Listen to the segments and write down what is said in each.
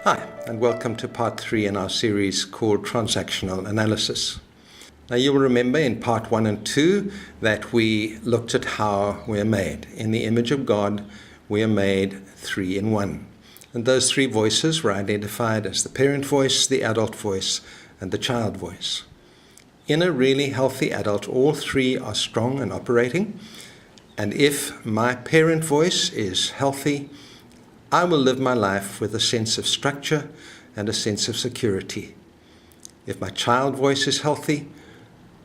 Hi, and welcome to part 3 in our series called Transactional Analysis. Now you'll remember in part 1 and 2 that we looked at how we are made. In the image of God, we are made 3 in 1. And those 3 voices were identified as the parent voice, the adult voice, and the child voice. In a really healthy adult, all 3 are strong and operating. And if my parent voice is healthy, I will live my life with a sense of structure and a sense of security. If my child voice is healthy,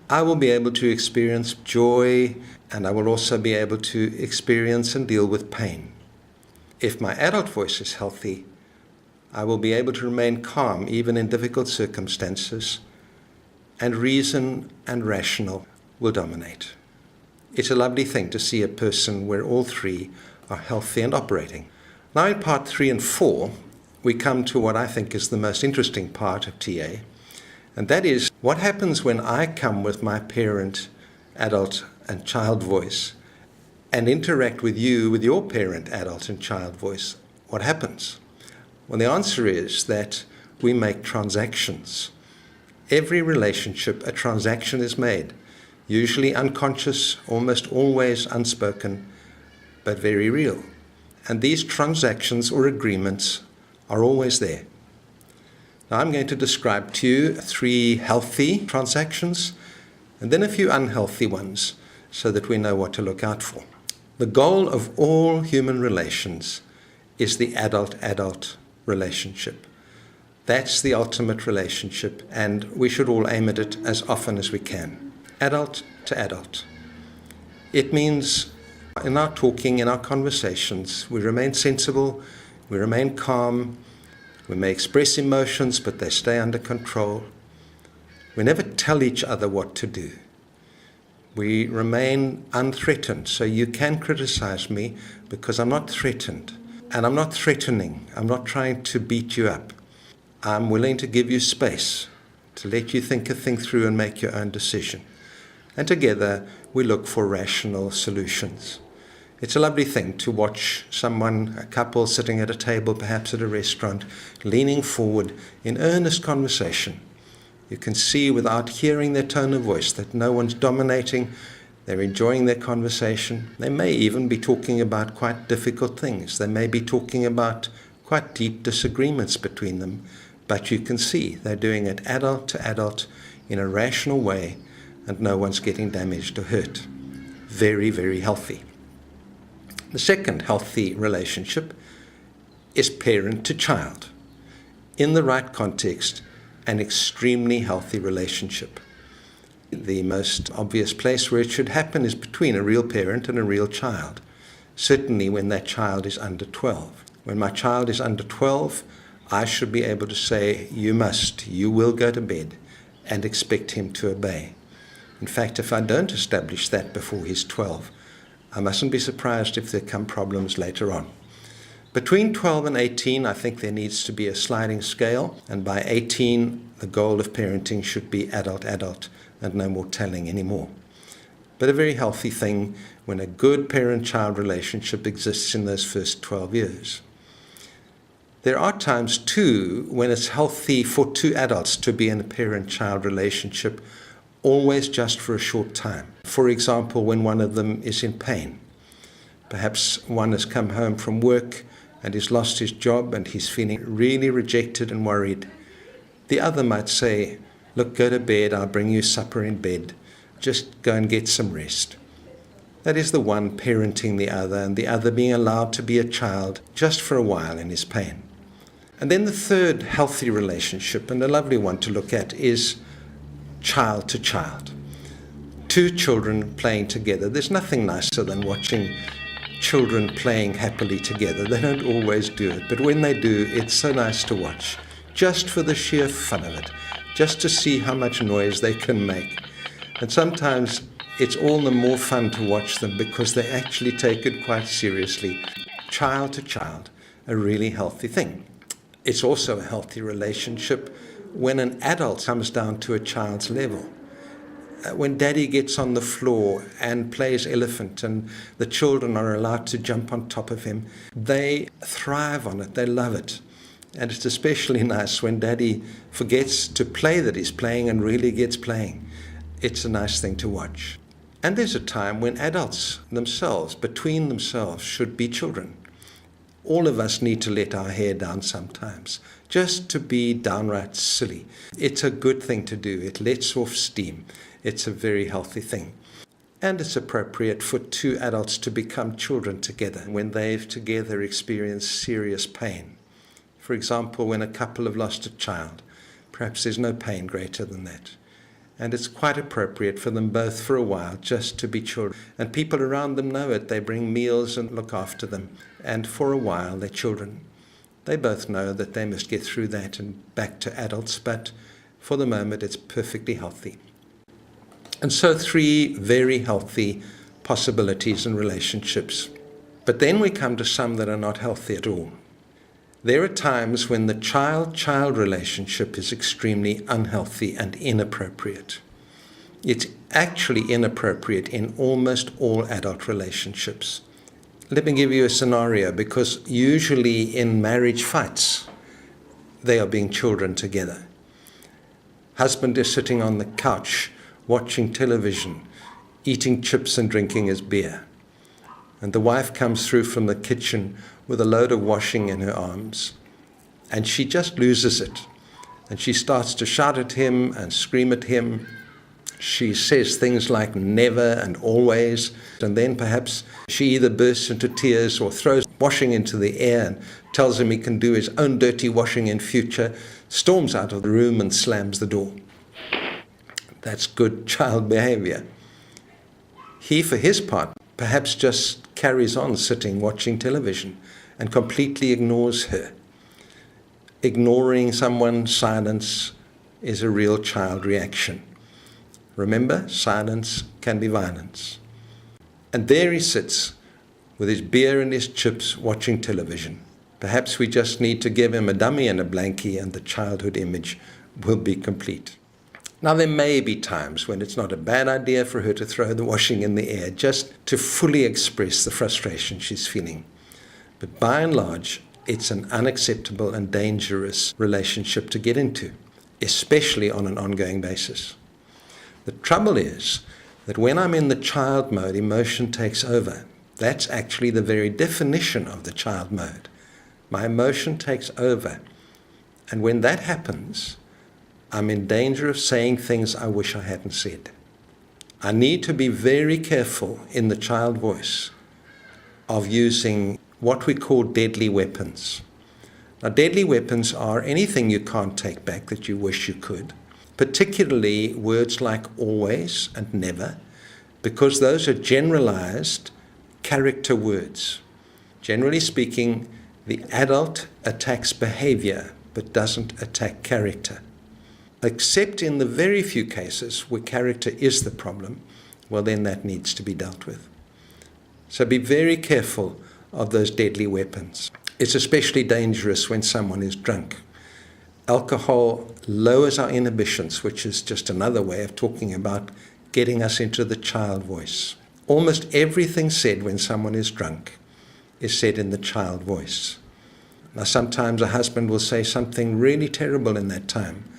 I will be able to experience joy, and I will also be able to experience and deal with pain. If my adult voice is healthy, I will be able to remain calm even in difficult circumstances, and reason and rational will dominate. It's a lovely thing to see a person where all 3 are healthy and operating. Now in part 3 and 4, we come to what I think is the most interesting part of TA, and that is what happens when I come with my parent, adult, and child voice and interact with you with your parent, adult, and child voice. What happens? Well, the answer is that we make transactions. Every relationship, a transaction is made, usually unconscious, almost always unspoken, but very real. And these transactions or agreements are always there. Now I'm going to describe to you 3 healthy transactions and then a few unhealthy ones so that we know what to look out for. The goal of all human relations is the adult-adult relationship. That's the ultimate relationship, and we should all aim at it as often as we can. Adult to adult. It means in our talking, in our conversations, we remain sensible, we remain calm, we may express emotions, but they stay under control. We never tell each other what to do. We remain unthreatened, so you can criticize me because I'm not threatened. And I'm not threatening. I'm not trying to beat you up. I'm willing to give you space, to let you think a thing through and make your own decision. And together, we look for rational solutions. It's a lovely thing to watch someone, a couple sitting at a table, perhaps at a restaurant, leaning forward in earnest conversation. You can see without hearing their tone of voice that no one's dominating. They're enjoying their conversation. They may even be talking about quite difficult things. They may be talking about quite deep disagreements between them. But you can see they're doing it adult to adult in a rational way, and no one's getting damaged or hurt. Very, very healthy. The second healthy relationship is parent to child. In the right context, an extremely healthy relationship. The most obvious place where it should happen is between a real parent and a real child. Certainly when that child is under 12. When my child is under 12, I should be able to say, you will go to bed, and expect him to obey. In fact, if I don't establish that before he's 12, I mustn't be surprised if there come problems later on. Between 12 and 18, I think there needs to be a sliding scale, and by 18, the goal of parenting should be adult-adult and no more telling anymore. But a very healthy thing when a good parent-child relationship exists in those first 12 years. There are times, too, when it's healthy for 2 adults to be in a parent-child relationship, always just for a short time. For example, when one of them is in pain. Perhaps one has come home from work and he's lost his job and he's feeling really rejected and worried. The other might say, look, go to bed, I'll bring you supper in bed. Just go and get some rest. That is the one parenting the other, and the other being allowed to be a child just for a while in his pain. And then the third healthy relationship, and a lovely one to look at, is child to child. 2 children playing together. There's nothing nicer than watching children playing happily together. They don't always do it, but when they do, it's so nice to watch, just for the sheer fun of it, just to see how much noise they can make. And sometimes it's all the more fun to watch them because they actually take it quite seriously. Child to child, a really healthy thing. It's also a healthy relationship when an adult comes down to a child's level. When daddy gets on the floor and plays elephant and the children are allowed to jump on top of him, they thrive on it, they love it. And it's especially nice when Daddy forgets to play that he's playing and really gets playing. It's a nice thing to watch. And there's a time when adults themselves, between themselves, should be children. All of us need to let our hair down sometimes, just to be downright silly. It's a good thing to do. It lets off steam. It's a very healthy thing. And it's appropriate for two adults to become children together when they've together experienced serious pain. For example, when a couple have lost a child, perhaps there's no pain greater than that. And it's quite appropriate for them both for a while just to be children. And people around them know it. They bring meals and look after them. And for a while, they're children. They both know that they must get through that and back to adults, but for the moment, it's perfectly healthy. And so 3 very healthy possibilities in relationships. But then we come to some that are not healthy at all. There are times when the child-child relationship is extremely unhealthy and inappropriate. It's actually inappropriate in almost all adult relationships. Let me give you a scenario, because usually in marriage fights, they are being children together. Husband is sitting on the couch, watching television, eating chips and drinking his beer. And the wife comes through from the kitchen with a load of washing in her arms. And she just loses it. And she starts to shout at him and scream at him. She says things like never and always. And then perhaps she either bursts into tears or throws washing into the air and tells him he can do his own dirty washing in future, storms out of the room and slams the door. That's good child behavior. He, for his part, perhaps just carries on sitting watching television and completely ignores her. Ignoring someone's silence is a real child reaction. Remember, silence can be violence. And there he sits with his beer and his chips watching television. Perhaps we just need to give him a dummy and a blankie and the childhood image will be complete. Now, there may be times when it's not a bad idea for her to throw the washing in the air just to fully express the frustration she's feeling. But by and large, it's an unacceptable and dangerous relationship to get into, especially on an ongoing basis. The trouble is that when I'm in the child mode, emotion takes over. That's actually the very definition of the child mode. My emotion takes over. And when that happens, I'm in danger of saying things I wish I hadn't said. I need to be very careful in the child voice of using what we call deadly weapons. Now, deadly weapons are anything you can't take back that you wish you could, particularly words like always and never, because those are generalized character words. Generally speaking, the adult attacks behavior but doesn't attack character. Except in the very few cases where character is the problem, well, then that needs to be dealt with. So be very careful of those deadly weapons. It's especially dangerous when someone is drunk. Alcohol lowers our inhibitions, which is just another way of talking about getting us into the child voice. Almost everything said when someone is drunk is said in the child voice. Now, sometimes a husband will say something really terrible in that time,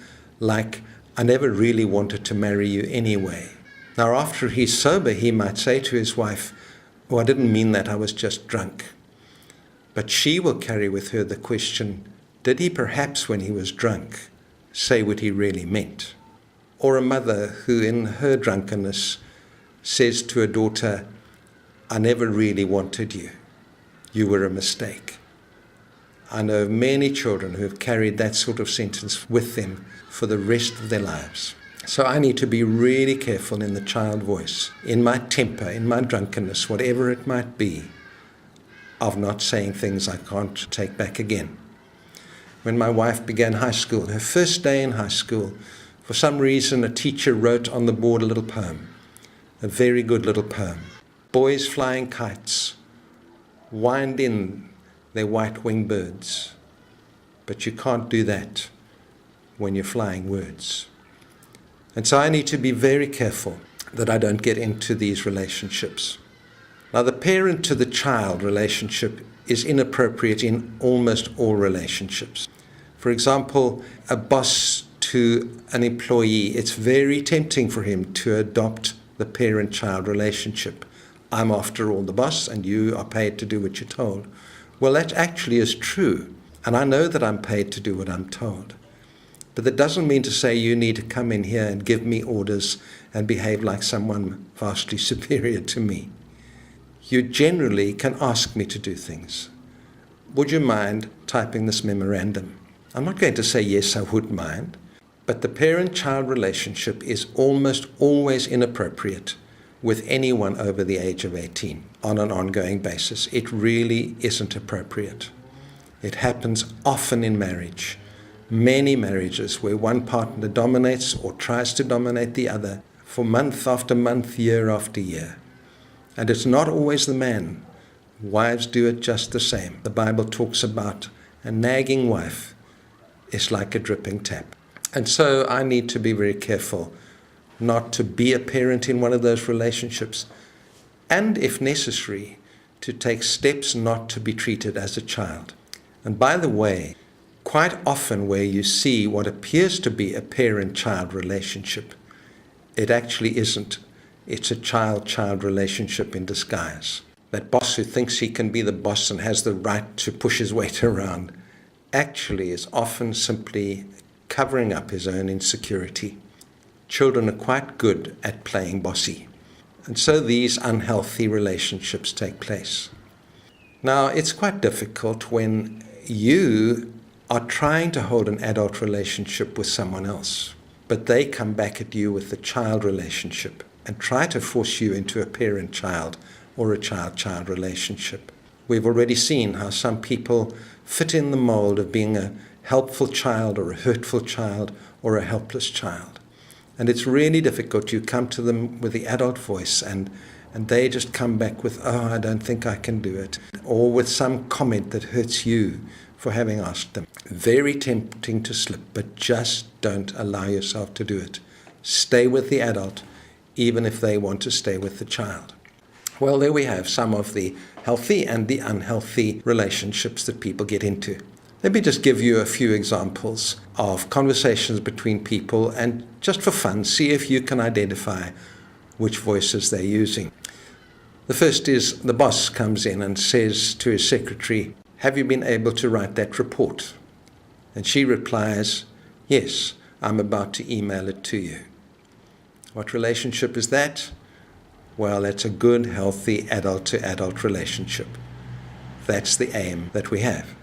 like, I never really wanted to marry you anyway. Now, after he's sober, he might say to his wife, oh, I didn't mean that, I was just drunk. But she will carry with her the question, did he perhaps, when he was drunk, say what he really meant? Or a mother who, in her drunkenness, says to a daughter, I never really wanted you. You were a mistake. I know many children who have carried that sort of sentence with them for the rest of their lives. So I need to be really careful in the child voice, in my temper, in my drunkenness, whatever it might be, of not saying things I can't take back again. When my wife began high school, her first day in high school, for some reason a teacher wrote on the board a little poem, a very good little poem. Boys flying kites, wind in their white-winged birds, but you can't do that when you're flying words. And so I need to be very careful that I don't get into these relationships. Now, the parent to the child relationship is inappropriate in almost all relationships. For example, a boss to an employee, it's very tempting for him to adopt the parent-child relationship. I'm after all the boss and you are paid to do what you're told. Well, that actually is true. And I know that I'm paid to do what I'm told. But that doesn't mean to say you need to come in here and give me orders and behave like someone vastly superior to me. You generally can ask me to do things. Would you mind typing this memorandum? I'm not going to say yes, I would mind. But the parent-child relationship is almost always inappropriate with anyone over the age of 18 on an ongoing basis. It really isn't appropriate. It happens often in marriage. Many marriages where one partner dominates or tries to dominate the other for month after month, year after year. And it's not always the man. Wives do it just the same. The Bible talks about a nagging wife is like a dripping tap. And so I need to be very careful not to be a parent in one of those relationships, and if necessary, to take steps not to be treated as a child. And by the way, quite often where you see what appears to be a parent-child relationship, it actually isn't. It's a child-child relationship in disguise. That boss who thinks he can be the boss and has the right to push his weight around actually is often simply covering up his own insecurity. Children are quite good at playing bossy. And so these unhealthy relationships take place. Now, it's quite difficult when you are trying to hold an adult relationship with someone else, but they come back at you with the child relationship and try to force you into a parent-child or a child-child relationship. We've already seen how some people fit in the mold of being a helpful child or a hurtful child or a helpless child. And it's really difficult. You come to them with the adult voice and they just come back with, oh, I don't think I can do it. Or with some comment that hurts you for having asked them. Very tempting to slip, but just don't allow yourself to do it. Stay with the adult, even if they want to stay with the child. Well, there we have some of the healthy and the unhealthy relationships that people get into. Let me just give you a few examples of conversations between people and just for fun, see if you can identify which voices they're using. The first is the boss comes in and says to his secretary, have you been able to write that report? And she replies, yes, I'm about to email it to you. What relationship is that? Well, it's a good, healthy adult-to-adult relationship. That's the aim that we have.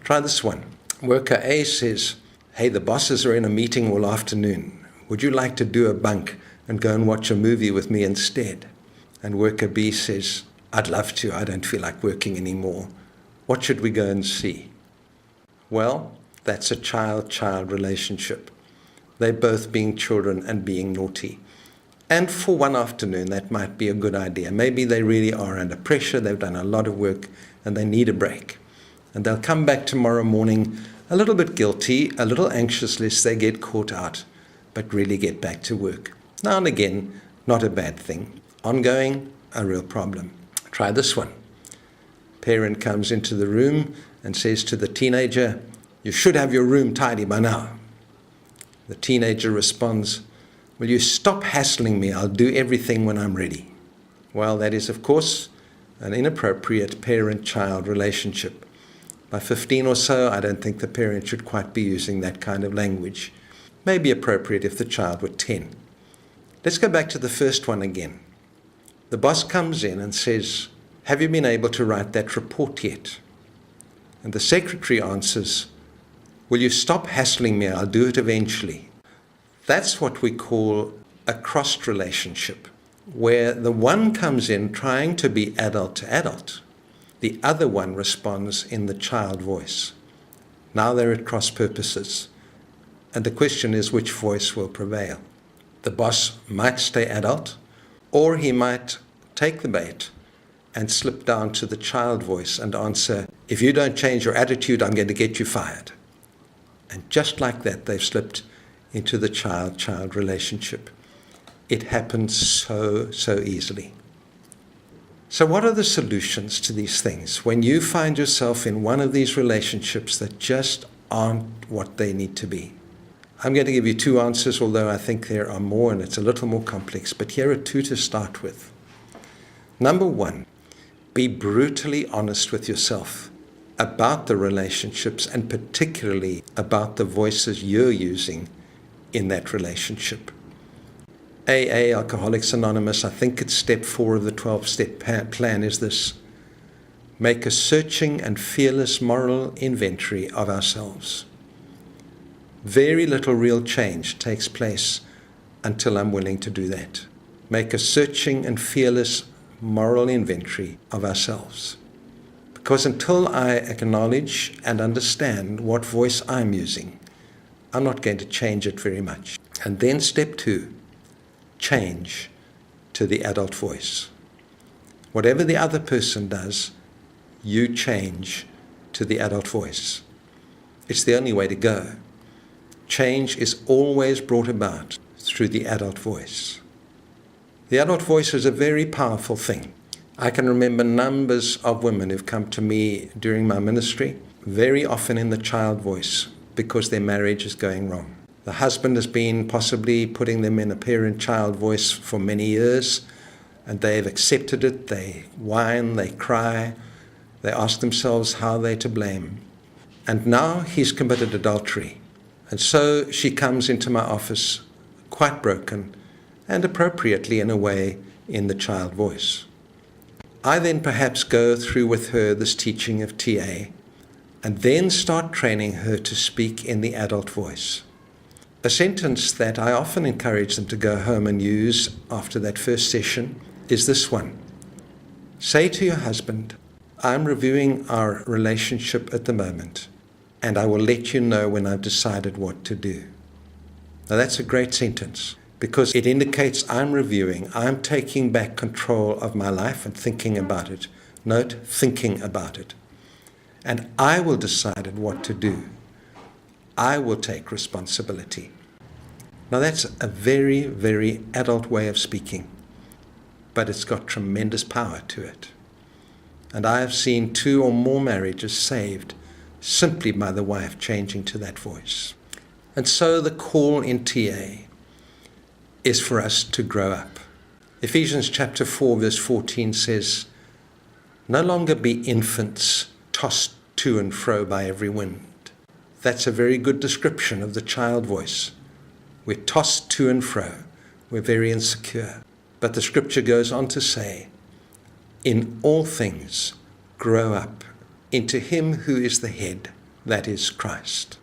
Try this one. Worker A says, hey, the bosses are in a meeting all afternoon. Would you like to do a bunk and go and watch a movie with me instead? And worker B says, I'd love to. I don't feel like working anymore. What should we go and see? Well, that's a child-child relationship. They're both being children and being naughty. And for one afternoon, that might be a good idea. Maybe they really are under pressure. They've done a lot of work and they need a break. And they'll come back tomorrow morning a little bit guilty, a little anxious lest they get caught out, but really get back to work. Now and again, not a bad thing. Ongoing, a real problem. Try this one. Parent comes into the room and says to the teenager, you should have your room tidy by now. The teenager responds, will you stop hassling me? I'll do everything when I'm ready. Well, that is, of course, an inappropriate parent-child relationship. By 15 or so, I don't think the parent should quite be using that kind of language. Maybe appropriate if the child were 10. Let's go back to the first one again. The boss comes in and says, have you been able to write that report yet? And the secretary answers, will you stop hassling me? I'll do it eventually. That's what we call a crossed relationship, where the one comes in trying to be adult to adult. The other one responds in the child voice. Now they're at cross purposes. And the question is, which voice will prevail? The boss might stay adult, or he might take the bait and slip down to the child voice and answer, if you don't change your attitude, I'm going to get you fired. And just like that, they've slipped into the child-child relationship. It happens so easily. So what are the solutions to these things? When you find yourself in one of these relationships that just aren't what they need to be. I'm going to give you 2 answers, although I think there are more and it's a little more complex, but here are 2 to start with. Number 1, be brutally honest with yourself about the relationships and particularly about the voices you're using in that relationship. AA, Alcoholics Anonymous, I think it's step 4 of the 12-step plan is this: make a searching and fearless moral inventory of ourselves. Very little real change takes place until I'm willing to do that. Make a searching and fearless moral inventory of ourselves. Because until I acknowledge and understand what voice I'm using, I'm not going to change it very much. And then step 2, change to the adult voice. Whatever the other person does, you change to the adult voice. It's the only way to go. Change is always brought about through the adult voice. The adult voice is a very powerful thing. I can remember numbers of women who've come to me during my ministry, very often in the child voice, because their marriage is going wrong. The husband has been possibly putting them in a parent-child voice for many years, and they've accepted it. They whine, they cry, they ask themselves how they're to blame. And now he's committed adultery. And so she comes into my office quite broken, and appropriately in a way in the child voice. I then perhaps go through with her this teaching of TA, and then start training her to speak in the adult voice. A sentence that I often encourage them to go home and use after that first session is this one. Say to your husband, I'm reviewing our relationship at the moment, and I will let you know when I've decided what to do. Now that's a great sentence, because it indicates I'm reviewing, I'm taking back control of my life and thinking about it. Note, thinking about it. And I will decide what to do. I will take responsibility. Now that's a very, very adult way of speaking, but it's got tremendous power to it. And I have seen 2 or more marriages saved simply by the wife changing to that voice. And so the call in TA is for us to grow up. Ephesians chapter 4 verse 14 says, no longer be infants tossed to and fro by every wind. That's a very good description of the child voice. We're tossed to and fro. We're very insecure. But the scripture goes on to say, in all things grow up into him who is the head, that is Christ.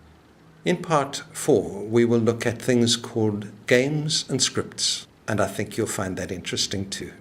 In part 4, we will look at things called games and scripts, and I think you'll find that interesting too.